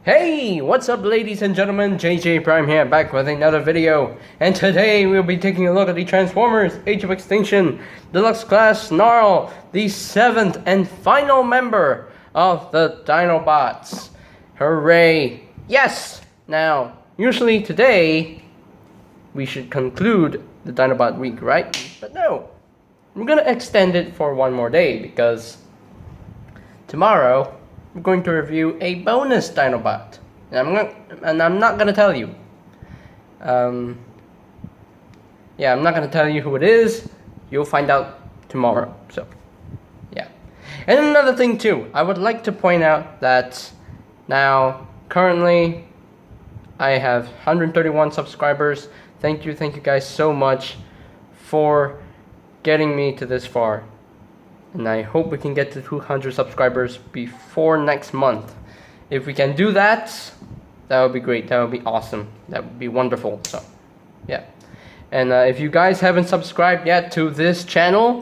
Hey, what's up ladies and gentlemen, JJ Prime here, back with another video. And today we'll be taking a look at the Transformers Age of Extinction Deluxe Class Snarl, the 7th and final member of the Dinobots. Hooray! Yes! Now, usually today we should conclude the Dinobot week, right? But no, we're gonna extend it for one more day because tomorrow we're going to review a bonus Dinobot, and I'm not gonna tell you. I'm not gonna tell you who it is. You'll find out tomorrow. So, yeah. And another thing too, I would like to point out that now currently I have 131 subscribers. Thank you guys so much for getting me to this far. And I hope we can get to 200 subscribers before next month. If we can do that, that would be great. That would be awesome. That would be wonderful. So, yeah. And if you guys haven't subscribed yet to this channel,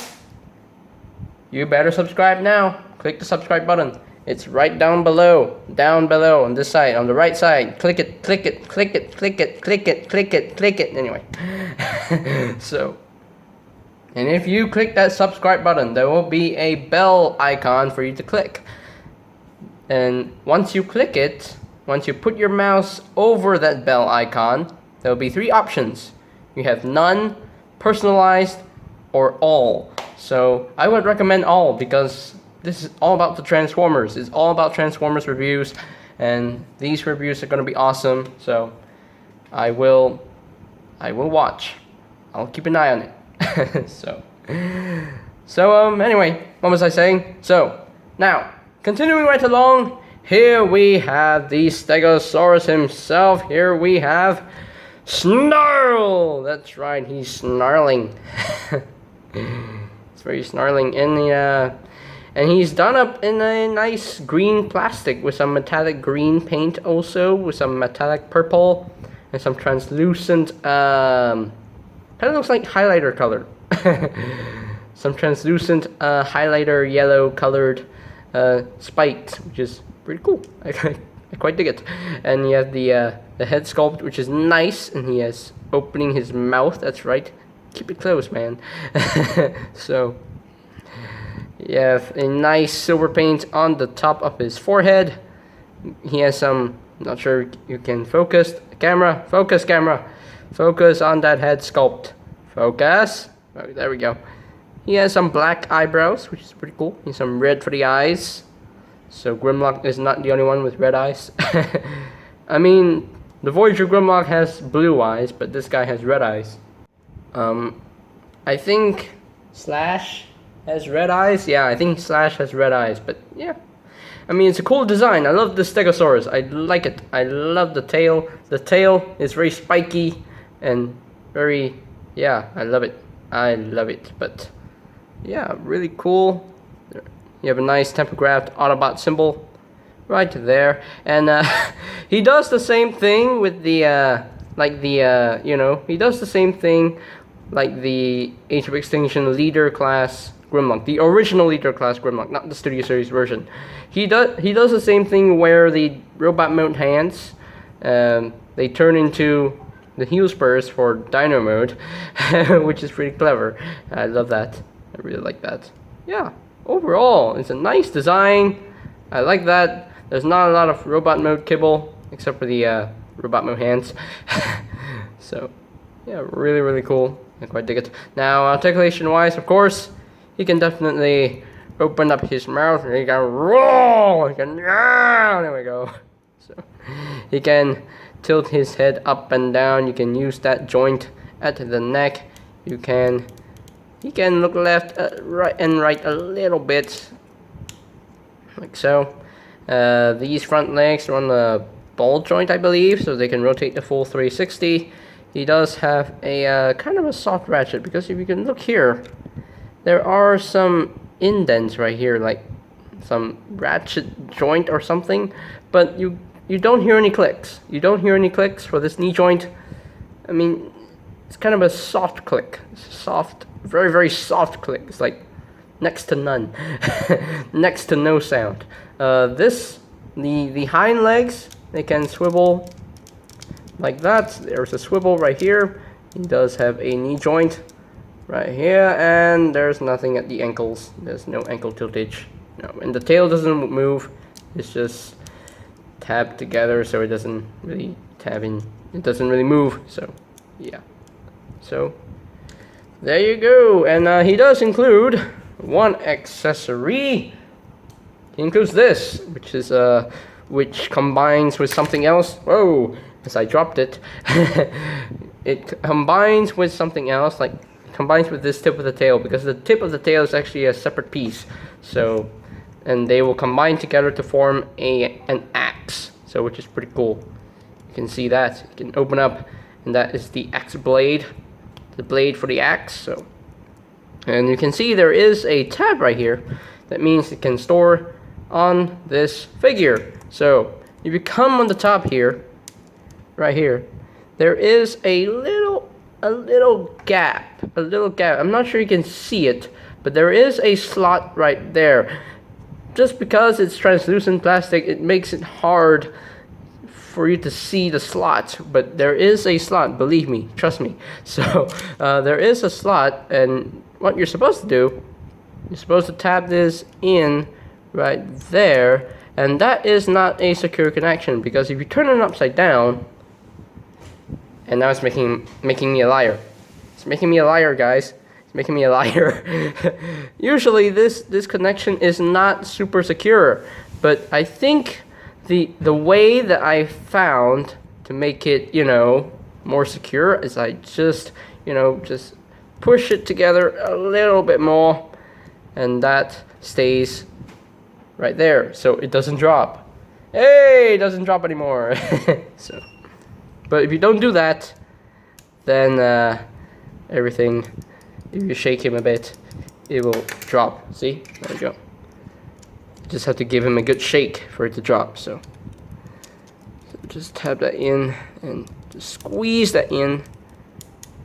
you better subscribe now. Click the subscribe button. It's right down below on this side, on the right side. Click it, click it, click it, click it, click it, click it, click it. Anyway, so. And if you click that subscribe button, there will be a bell icon for you to click. And once you click it, once you put your mouse over that bell icon, there will be three options. You have none, personalized, or all. So I would recommend all because this is all about the Transformers. It's all about Transformers reviews, and these reviews are going to be awesome. So I will watch. I'll keep an eye on it. Anyway, what was I saying? So, now, continuing right along, here we have the Stegosaurus himself. Here we have Snarl. That's right, he's snarling. It's very snarling. And he's done up in a nice green plastic with some metallic green paint also, with some metallic purple and some translucent kind of looks like highlighter color. Some translucent highlighter yellow colored spikes, which is pretty cool. I quite dig it. And you have the head sculpt, which is nice, and he is opening his mouth. That's right. Keep it closed, man. So you have a nice silver paint on the top of his forehead. He has some, not sure you can focus camera. Focus on that head sculpt. Focus. Oh, there we go. He has some black eyebrows, which is pretty cool. He has some red for the eyes. So Grimlock is not the only one with red eyes. I mean, the Voyager Grimlock has blue eyes, but this guy has red eyes. I think Slash has red eyes. Yeah, I think Slash has red eyes, but yeah. I mean, it's a cool design. I love the Stegosaurus. I like it. I love the tail. The tail is very spiky and very, yeah, I love it. But yeah, really cool. You have a nice tempographed Autobot symbol right there. And he does the same thing with the, he does the same thing like the Age of Extinction Leader class Grimlock, the original Leader class Grimlock, not the Studio Series version. He does the same thing where the robot mode hands, they turn into the heel spurs for Dino mode, which is pretty clever. I love that. I really like that. Yeah, overall, it's a nice design. I like that. There's not a lot of robot mode kibble, except for the robot mode hands. So, yeah, really cool. I quite dig it. Now, articulation-wise, of course, he can definitely open up his mouth and he can roll. He can, there we go. So, he can tilt his head up and down. You can use that joint at the neck. He can look left, right a little bit, like so. These front legs are on the ball joint, I believe, so they can rotate the full 360. He does have a kind of a soft ratchet, because if you can look here, there are some indents right here, like some ratchet joint or something, but you don't hear any clicks. You don't hear any clicks for this knee joint. I mean, it's kind of a soft click. It's a soft, very soft click. It's like next to none, next to no sound. The hind legs they can swivel like that. There's a swivel right here. He does have a knee joint right here, and there's nothing at the ankles. There's no ankle tiltage. No, and the tail doesn't move. It's just tabbed together, so it doesn't really tab in. It doesn't really move. So, yeah. So there you go. And he does include one accessory. He includes this, which is which combines with something else. Whoa! As I dropped it, it combines with something else. Like combines with this tip of the tail, because the tip of the tail is actually a separate piece. So, and they will combine together to form an axe. So, which is pretty cool. You can see that. You can open up, and that is the axe blade, the blade for the axe. So, and you can see there is a tab right here. That means it can store on this figure. So, if you come on the top here, right here, there is a little gap. I'm not sure you can see it, but there is a slot right there. Just because it's translucent plastic, it makes it hard for you to see the slot, but there is a slot, believe me, trust me. So there is a slot, and what you're supposed to do, you're supposed to tap this in right there, and that is not a secure connection, because if you turn it upside down, and now it's making me a liar. It's making me a liar, guys. It's making me a liar. Usually this connection is not super secure, but I think the way that I found to make it, more secure is I just push it together a little bit more, and that stays right there, so it doesn't drop. Hey, it doesn't drop anymore. So, but if you don't do that, then everything, if you shake him a bit, it will drop. See? There we go. Just have to give him a good shake for it to drop. So just tap that in and just squeeze that in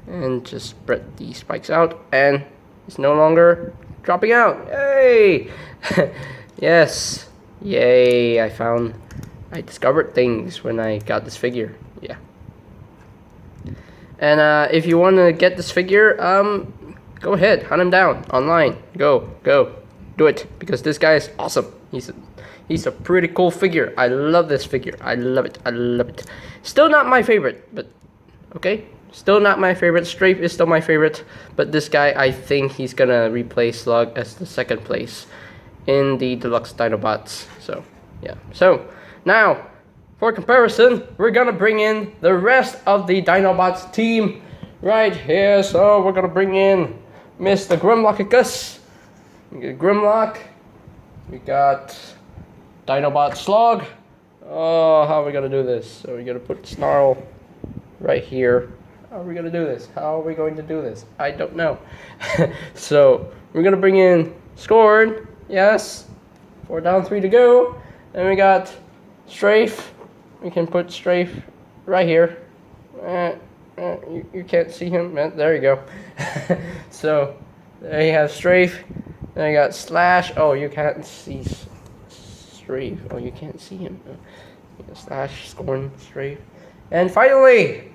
and just spread the spikes out, and it's no longer dropping out. Yay! Yes. Yay, I discovered things when I got this figure. Yeah. And if you want to get this figure, go ahead, hunt him down online. Go, do it, because this guy is awesome. He's a pretty cool figure. I love this figure. I love it. Still not my favorite, but okay. Still not my favorite. Strafe is still my favorite, but this guy, I think he's gonna replace Slug as the second place in the Deluxe Dinobots. So yeah. So now, for comparison, we're gonna bring in the rest of the Dinobots team right here. So we're gonna bring in Mr. Grimlockicus. We got Grimlock. We got Dinobot Slug. Oh, how are we gonna do this? So we're gonna put Snarl right here. How are we gonna do this? How are we going to do this? I don't know. So we're gonna bring in Scorn. Yes. 4 down, 3 to go. And we got Strafe. We can put Strafe right here. You can't see him. There you go. So there you have Strafe. Then you got Slash. Oh, you can't see Strafe. Oh, you can't see him. Slash, Scorn, Strafe. And finally,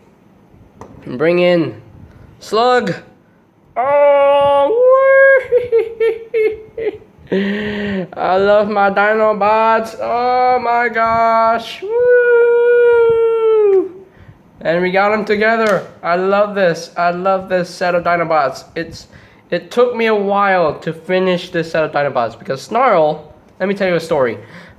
bring in Slug. Oh, I love my Dinobots. Oh my gosh. Woo! And we got them together. I love this. I love this set of Dinobots. It took me a while to finish this set of Dinobots, because Snarl, let me tell you a story.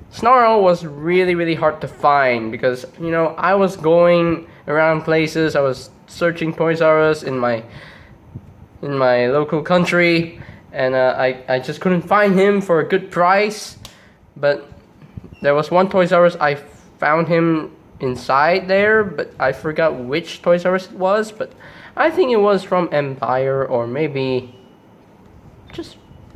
Snarl was really hard to find, because I was going around places. I was searching Toys R Us in my local country, and I just couldn't find him for a good price. But there was one Toys R Us I found him inside there, but I forgot which Toys R Us it was. But I think it was from Empire, or maybe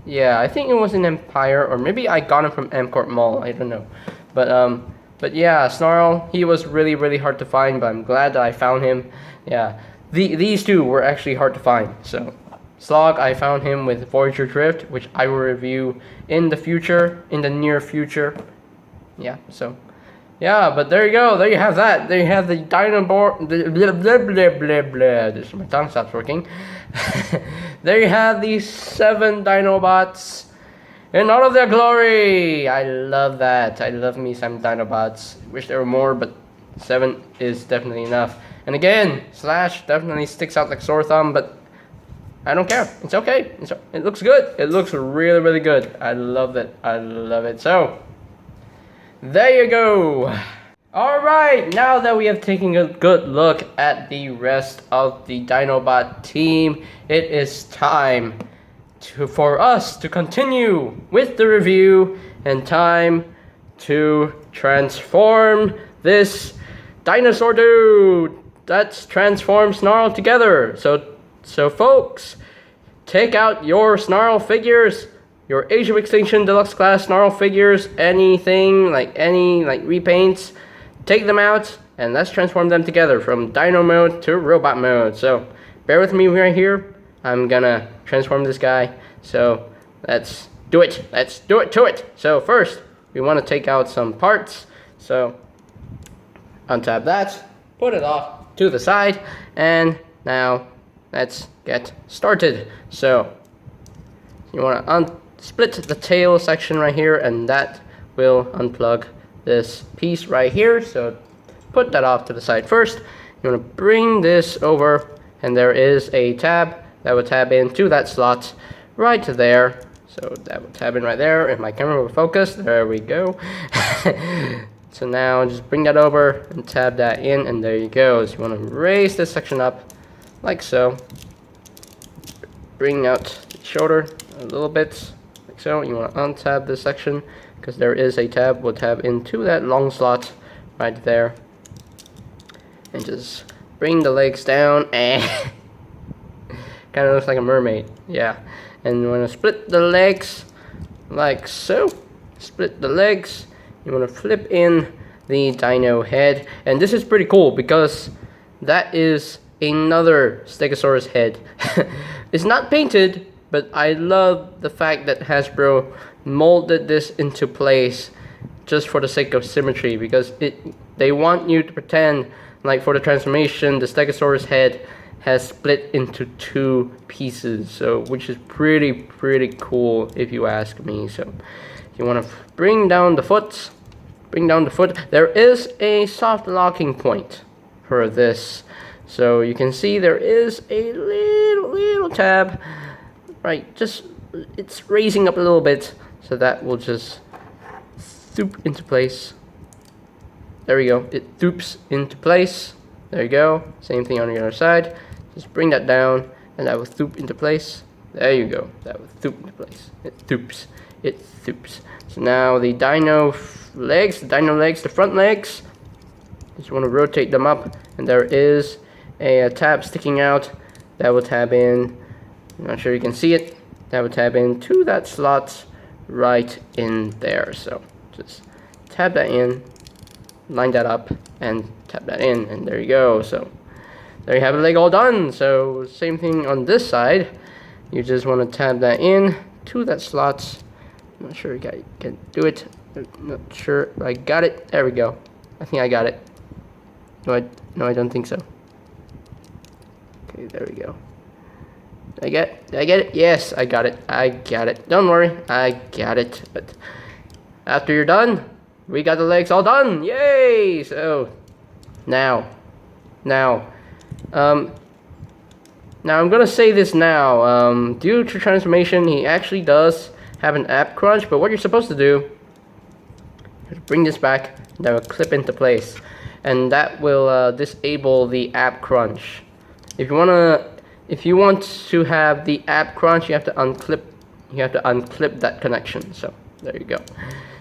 I think it was in Empire, or maybe I got him from M-Court Mall. I don't know, but yeah, Snarl, he was really hard to find, but I'm glad that I found him. Yeah, these two were actually hard to find. So Slog, I found him with Voyager Drift, which I will review in the future, in the near future. Yeah, so Yeah, but there you go. There you have that. There you have the Dinobot. Blah, blah, blah, blah, blah. This, my tongue stops working. There you have these 7 Dinobots in all of their glory. I love that. I love me some Dinobots. Wish there were more, but 7 is definitely enough. And again, Slash definitely sticks out like sore thumb, but I don't care. It's okay. It looks good. It looks really, really good. I love it. I love it. So, there you go. Alright, now that we have taken a good look at the rest of the Dinobot team, it is time for us to continue with the review and time to transform this dinosaur dude. Let's transform Snarl together. So folks, take out your Snarl figures, your Age of Extinction Deluxe Class Snarl figures, anything, any repaints, take them out, and let's transform them together from Dino mode to Robot mode. So, bear with me right here. I'm gonna transform this guy. So, let's do it. Let's do it to it. So, first, we want to take out some parts. So, untap that, put it off to the side, and now let's get started. So, you want to split the tail section right here, and that will unplug this piece right here. So put that off to the side first. You want to bring this over, and there is a tab that will tab into that slot right there. So that will tab in right there, and my camera will focus. There we go. So now just bring that over and tab that in, and there you go. So you want to raise this section up like so. Bring out the shoulder a little bit. So you want to untab this section because there is a tab. We'll tab into that long slot right there, and just bring the legs down, and kind of looks like a mermaid. Yeah, and you want to split the legs like so. Split the legs. You want to flip in the dino head, and this is pretty cool because that is another Stegosaurus head. It's not painted, but I love the fact that Hasbro molded this into place just for the sake of symmetry, because they want you to pretend like for the transformation the Stegosaurus head has split into 2 pieces, so which is pretty cool if you ask me. So you want to bring down the foot. There is a soft locking point for this, so you can see there is a little tab. Right, just it's raising up a little bit, so that will just swoop into place. There we go. It thoops into place. There you go. Same thing on the other side. Just bring that down, and that will thoop into place. There you go. That will thoop into place. It thoops. It thoops. So now the dino legs, the front legs. Just want to rotate them up, and there is a tab sticking out that will tab in. I'm not sure you can see it. That would tab into that slot right in there. So just tab that in, line that up, and tab that in, and there you go. So there you have the leg all done. So same thing on this side. You just want to tab that in to that slot. I'm not sure you can do it. I'm not sure I got it. There we go. I think I got it. No, I don't think so. Okay, there we go. Did I get it? Yes, I got it. I got it. Don't worry, I got it. But after you're done, we got the legs all done. Yay! So now I'm gonna say this now. Due to transformation, he actually does have an app crunch. But what you're supposed to do is bring this back. That will clip into place, and that will disable the app crunch. If you want to have the app crunch, you have to unclip. That connection. So there you go.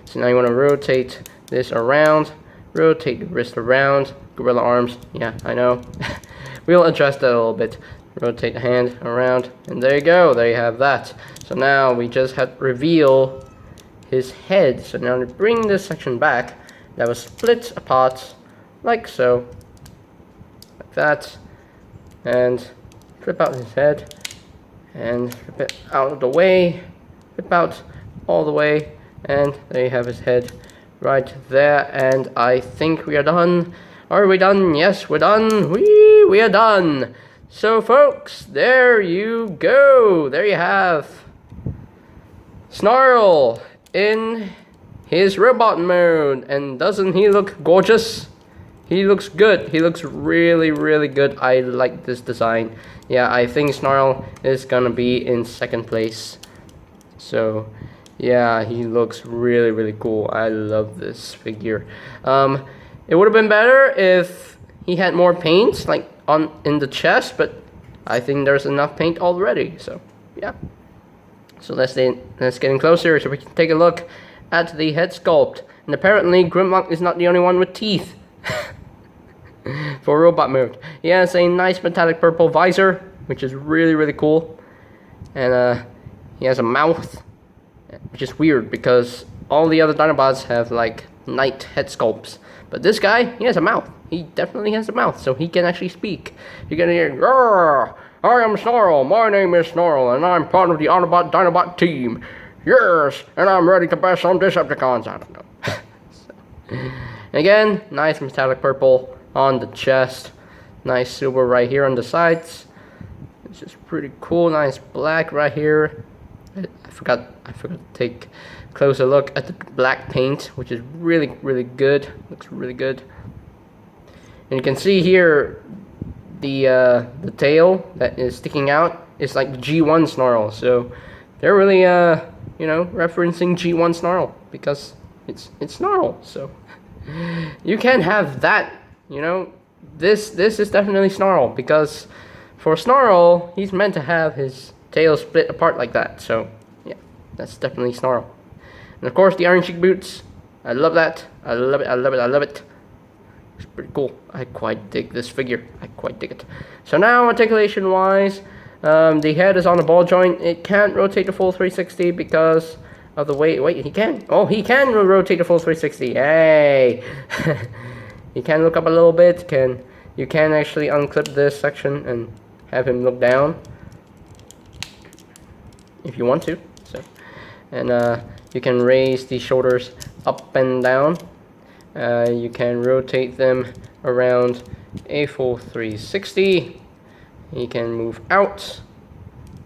So now you want to rotate this around, rotate the wrist around, gorilla arms. Yeah, I know. We'll adjust that a little bit. Rotate the hand around, and there you go. There you have that. So now we just have to reveal his head. So now to bring this section back, that was split apart like so, like that, and flip out his head, and flip it out of the way, flip out all the way, and there you have his head right there, and I think we are done. Are we done? Yes, we're done. We are done. So folks, there you go. There you have Snarl in his robot mode. And doesn't he look gorgeous? He looks good. He looks really, really good. I like this design. Yeah, I think Snarl is gonna be in second place. So, yeah, he looks really, really cool. I love this figure. It would have been better if he had more paint, like in the chest, but I think there's enough paint already. So, yeah. So let's get in closer so we can take a look at the head sculpt. And apparently, Grimlock is not the only one with teeth. For robot mode. He has a nice metallic purple visor, which is really, really cool. And he has a mouth, which is weird because all the other Dinobots have like night head sculpts. But this guy, he has a mouth. He definitely has a mouth, so he can actually speak. You're gonna hear, "Grrr, I am Snarl. My name is Snarl, and I'm part of the Autobot Dinobot team. Yes, and I'm ready to bash some Decepticons." I don't know. So, again, nice metallic purple on the chest, nice silver right here on the sides. It's just pretty cool. Nice black right here. I forgot to take a closer look at the black paint, which is really, really good. Looks really good. And you can see here the tail that is sticking out is like the G1 Snarl. So they're really referencing G1 Snarl because it's Snarl. So you can't have that. This is definitely Snarl, because for Snarl, he's meant to have his tail split apart like that. So, yeah, that's definitely Snarl. And of course, the Iron Cheek boots. I love that. I love it. I love it. I love it. It's pretty cool. I quite dig this figure. I quite dig it. So now, articulation-wise, the head is on a ball joint. It can't rotate the full 360 because of the way. Wait, he can. Oh, he can rotate the full 360. Hey. You can look up a little bit. You can actually unclip this section and have him look down if you want to. So, and you can raise the shoulders up and down. You can rotate them around a full 360. He can move out,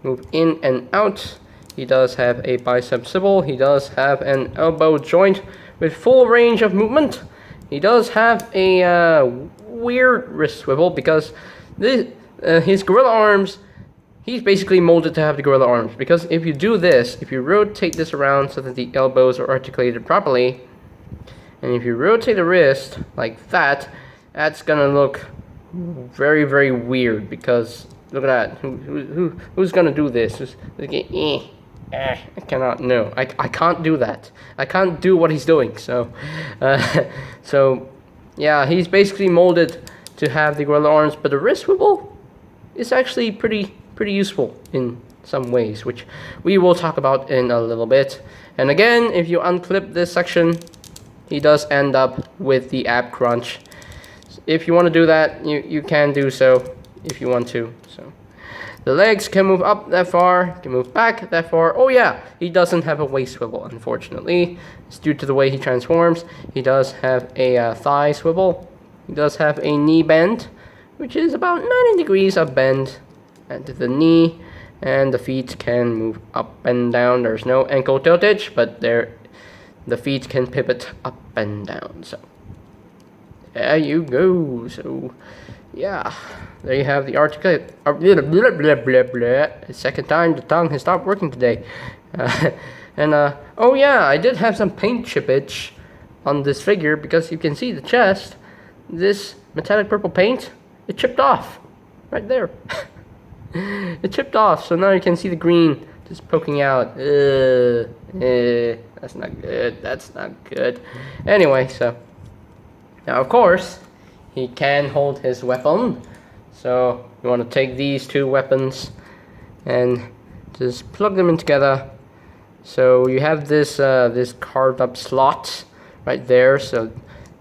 move in and out. He does have a bicep swivel. He does have an elbow joint with full range of movement. He does have a weird wrist swivel because his gorilla arms, he's basically molded to have the gorilla arms. Because if you do this, if you rotate this around so that the elbows are articulated properly, and if you rotate the wrist like that, that's gonna look very, very weird. Because look at that, who's gonna do this? I cannot. No, I can't do that. I can't do what he's doing. So, yeah, he's basically molded to have the gorilla arms, but the wrist swivel is actually pretty useful in some ways, which we will talk about in a little bit. And again, if you unclip this section, he does end up with the ab crunch. If you want to do that, you can do so if you want to. So. The legs can move up that far, can move back that far. Oh yeah, he doesn't have a waist swivel, unfortunately. It's due to the way he transforms. He does have a thigh swivel. He does have a knee bend, which is about 90 degrees of bend at the knee. And the feet can move up and down. There's no ankle tiltage, but the feet can pivot up and down. So there you go. So yeah, there you have the articulate. Second time the tongue has stopped working today. Oh yeah, I did have some paint chippage on this figure because you can see the chest. This metallic purple paint, it chipped off right there. It chipped off, so now you can see the green just poking out. That's not good. That's not good. Anyway, so now of course he can hold his weapon. So you want to take these two weapons and just plug them in together. So you have this this carved up slot right there. So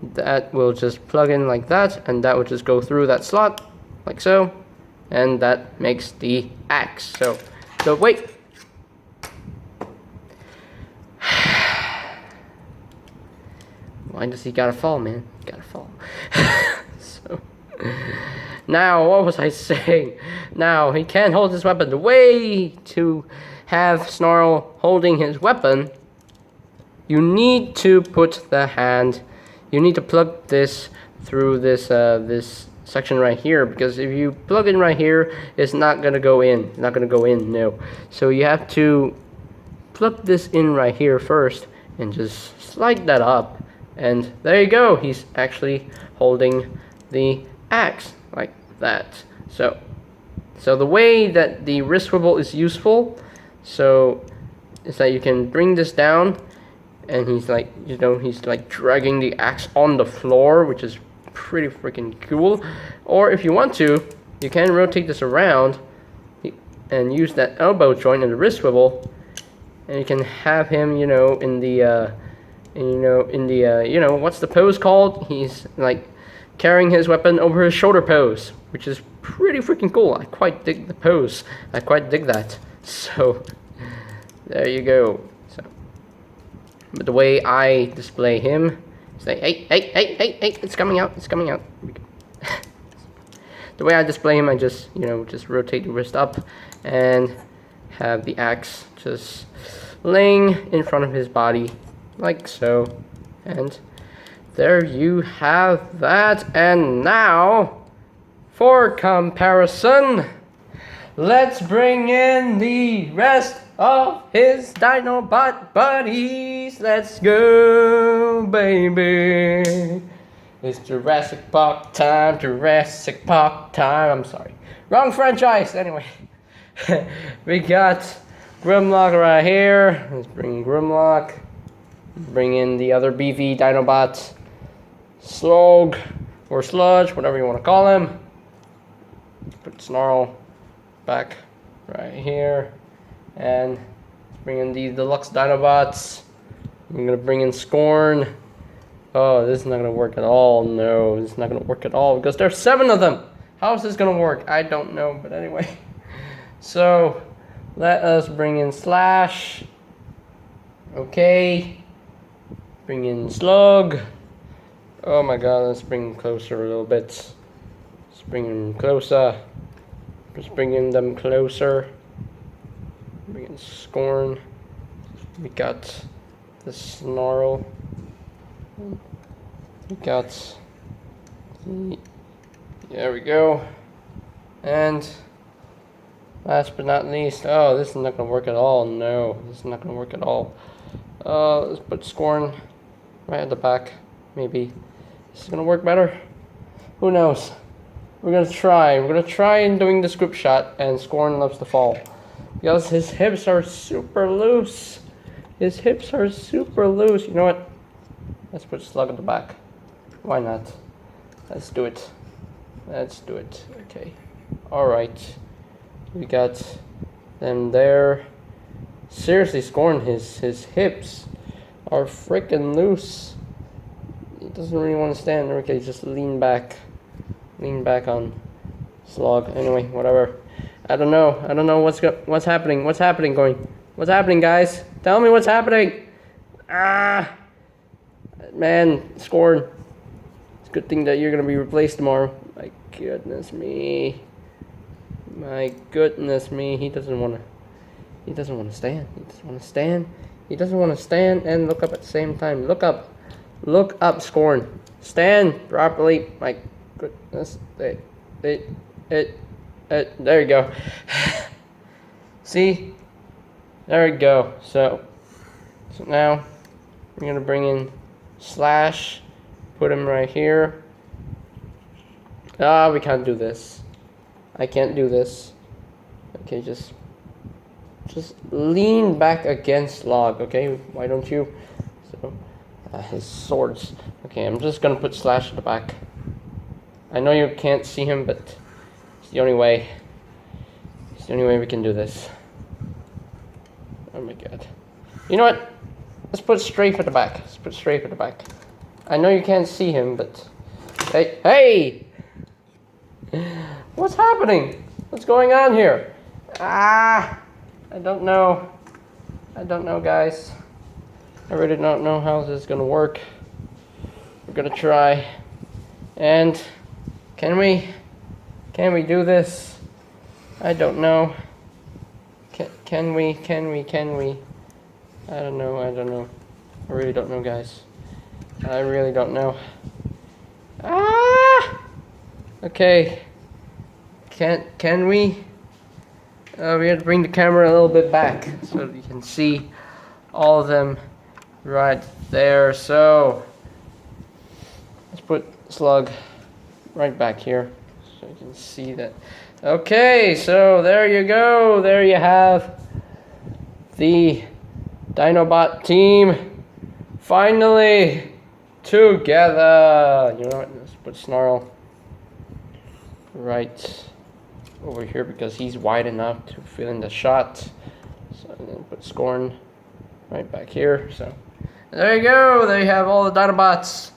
that will just plug in like that, and that will just go through that slot like so, and that makes the axe. So wait. Why does he gotta fall, man? He gotta fall. So, now, what was I saying? Now, he can't hold his weapon. The way to have Snarl holding his weapon, you need to put the hand, you need to plug this through this this section right here, because if you plug it right here, it's not gonna go in. It's not gonna go in, no. So you have to plug this in right here first and just slide that up, and there you go. He's actually holding the axe like that. So the way that the wrist swivel is useful, so is that you can bring this down, and he's like, you know, he's like dragging the axe on the floor, which is pretty freaking cool. Or if you want to, you can rotate this around and use that elbow joint and the wrist swivel, and you can have him, you know, in the you know, what's the pose called? He's like carrying his weapon over his shoulder pose, which is pretty freaking cool. I quite dig the pose. I quite dig that. So there you go. So, but the way I display him is like, hey, it's coming out, it's coming out. The way I display him, I just, you know, just rotate the wrist up and have the axe just laying in front of his body like so, and there you have that. And now, for comparison, let's bring in the rest of his Dinobot buddies. Let's go, baby. It's Jurassic Park time, Jurassic Park time. I'm sorry, wrong franchise. Anyway, we got Grimlock right here. Let's bring Grimlock. Bring in the other beefy Dinobot, Slug or Sludge, whatever you want to call him. Put Snarl back right here, and bring in the Deluxe Dinobots. I'm gonna bring in Scorn. Oh, this is not gonna work at all. No, this is not gonna work at all because there's 7 of them. How is this gonna work? I don't know, but anyway. So let us bring in Slash. Okay. Bring in Slug. Oh my god, let's bring him closer a little bit. Let's bring him closer. Just bringing them closer. Bring in Scorn. We got the Snarl. We got the, there we go. And last but not least, oh, this is not gonna work at all. No, this is not gonna work at all. Let's put Scorn right at the back. Maybe this is gonna work better. Who knows? We're gonna try. We're gonna try in doing this group shot, and Scorn loves to fall because his hips are super loose. His hips are super loose. You know what? Let's put Slug at the back. Why not? Let's do it. Let's do it. Okay. All right. We got them there. Seriously, Scorn, his hips are freaking loose. He doesn't really want to stand. Okay, just lean back on Slug. Anyway, whatever. I don't know what's happening. What's happening, guys? Tell me what's happening. Ah, man, Scorn. It's a good thing that you're gonna be replaced tomorrow. My goodness me. My goodness me. He doesn't want to stand. He doesn't want to stand. He doesn't want to stand and look up at the same time. Look up. Look up, Scorn. Stand properly. My goodness. There you go. See? There we go. So now we're going to bring in Slash. Put him right here. Ah, we can't do this. I can't do this. Okay, just lean back against Log, okay? Why don't you? So, his swords. Okay, I'm just gonna put Slash at the back. I know you can't see him, but it's the only way. It's the only way we can do this. Oh my god. You know what? Let's put Strafe at the back. Let's put Strafe at the back. I know you can't see him, but... Hey! What's happening? What's going on here? Ah! I don't know, guys. I really don't know how this is gonna work. We're gonna try. And can we do this? I don't know. Can we? I don't know. I really don't know, guys. I really don't know. Ah! Okay. Can we? We have to bring the camera a little bit back so that you can see all of them right there. So let's put Slug right back here so you can see that. Okay, so there you go. There you have the Dinobot team finally together. You know what? Let's put Snarl right over here because he's wide enough to fill in the shot. So then put Scorn right back here. So there you go. There you have all the Dinobots.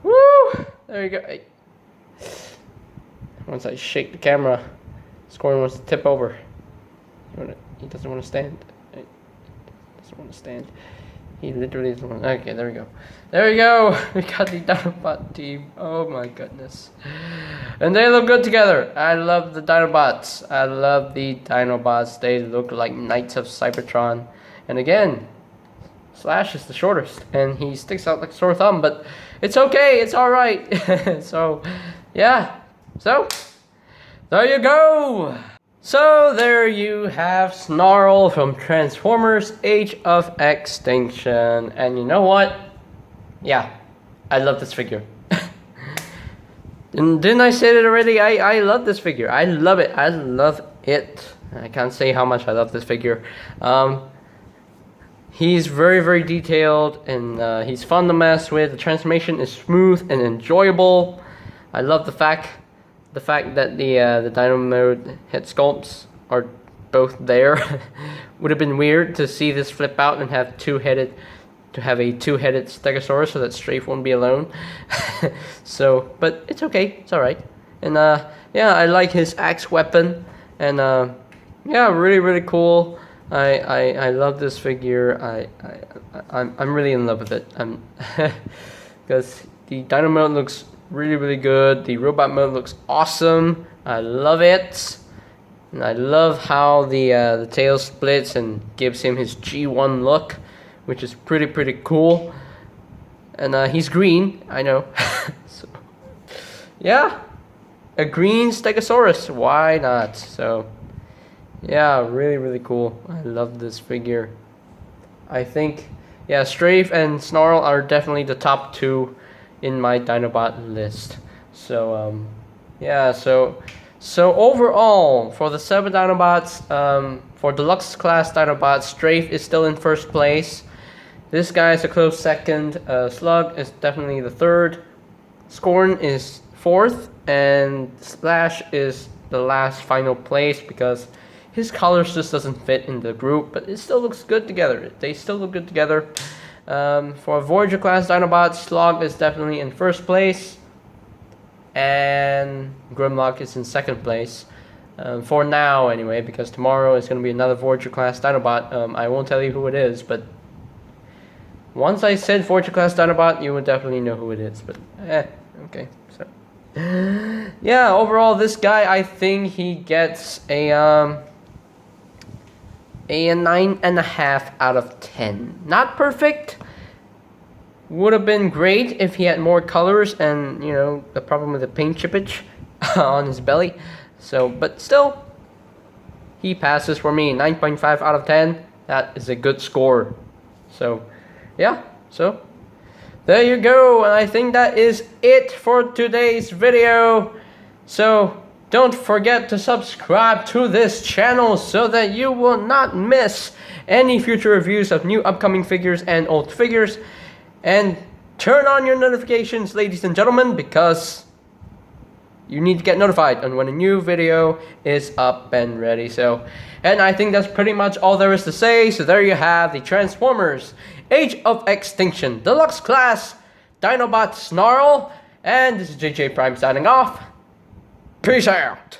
Woo! There you go. Hey. Once I shake the camera, Scorn wants to tip over. He doesn't want to stand. He doesn't want to stand. He literally doesn't want to. Okay, there we go. There we go. We got the Dinobot team. Oh my goodness. And they look good together. I love the Dinobots. I love the Dinobots. They look like Knights of Cybertron. And again, Slash is the shortest. And he sticks out like a sore thumb. But it's okay. It's alright. So, yeah. So, there you go. So, there you have Snarl from Transformers Age of Extinction. And you know what? Yeah, I love this figure. And didn't I say it already? I love this figure. I love it. I love it. I can't say how much I love this figure. He's very, very detailed, and he's fun to mess with. The transformation is smooth and enjoyable. I love the fact that the Dino Mode head sculpts are both there. Would have been weird to see this flip out and have a two-headed Stegosaurus so that Strafe won't be alone. So, but it's okay. It's all right. And yeah, I like his axe weapon, and yeah, really, really cool. I love this figure. I'm really in love with it. Because the Dino Mode looks really, really good. The robot mode looks awesome. I love it. And I love how the tail splits and gives him his G1 look, which is pretty cool. And he's green, I know. So, yeah, a green Stegosaurus, why not? So, yeah, really cool. I love this figure. I think, yeah, Strafe and Snarl are definitely the top two in my Dinobot list. So, yeah, so overall, for the 7 Dinobots, for Deluxe class Dinobots, Strafe is still in first place. This guy is a close second. Slug is definitely the third. Scorn is fourth, and Slash is the last final place because his colors just doesn't fit in the group, but it still looks good together. They still look good together. For Voyager class Dinobots, Slug is definitely in first place, and Grimlock is in second place. For now, anyway, because tomorrow is going to be another Voyager class Dinobot. I won't tell you who it is, but once I said Voyager class Dinobot, you would definitely know who it is. But okay. So yeah, overall, this guy, I think he gets a 9.5 out of 10. Not perfect. Would have been great if he had more colors and, you know, the problem with the paint chippage on his belly. So, but still, he passes for me. 9.5 out of 10. That is a good score. So, yeah. So, there you go. And I think that is it for today's video. So, don't forget to subscribe to this channel so that you will not miss any future reviews of new upcoming figures and old figures. And turn on your notifications, ladies and gentlemen, because you need to get notified on when a new video is up and ready. So, and I think that's pretty much all there is to say. So there you have the Transformers Age of Extinction Deluxe Class Dinobot Snarl. And this is JJ Prime signing off. Peace out.